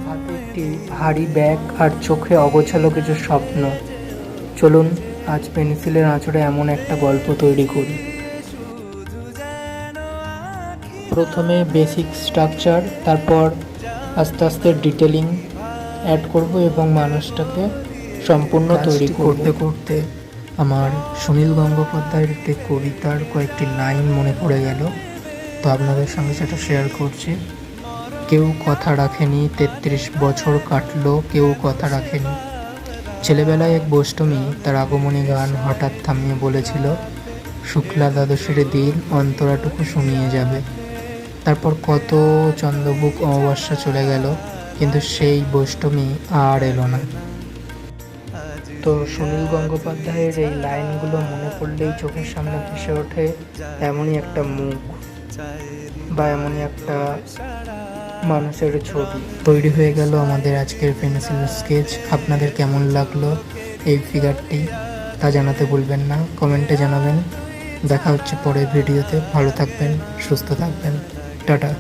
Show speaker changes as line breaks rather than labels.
হাতে একটি ভারী ব্যাগ আর চোখে অগোছালো কিছু স্বপ্ন। চলুন আজ পেন্সিলের আঁচড়ে এমন একটা গল্প তৈরি করি। প্রথমে বেসিক স্ট্রাকচার, তারপর আস্তে আস্তে ডিটেলিং অ্যাড করব এবং মানুষটাকে সম্পূর্ণ তৈরি করতে করতে আমার সুনীল গঙ্গোপাধ্যায়ের একটি কবিতার কয়েকটি লাইন মনে পড়ে গেল, তো আপনাদের সঙ্গে সেটা শেয়ার করছি। কেউ কথা রাখেনি, 33 বছর কাটলো, কেউ কথা রাখেনি। ছেলেবেলায় এক বৈষ্ণবী তার আগমনী গান হঠাৎ থামিয়ে বলেছিল, শুক্লা দ্বাদশীর দিন অন্তরাটুকু শুনিয়ে যাবে। তারপর কত চন্দ্রভুক অমাবস্যা চলে গেল, কিন্তু সেই বৈষ্ণবী আর এলো না। তো সুনীল গঙ্গোপাধ্যায়ের এই লাইনগুলো মনে পড়লেই চোখের সামনে ভেসে ওঠে এমনই একটা মুখ বা এমনই একটা মানুষের ছবি। তৈরি হয়ে গেল আমাদের আজকের পেন্সিল স্কেচ। আপনাদের কেমন লাগলো এই ফিগারটি তা জানাতে ভুলবেন না, কমেন্টে জানাবেন। দেখা হচ্ছে পরের ভিডিওতে। ভালো থাকবেন, সুস্থ থাকবেন, টাটা।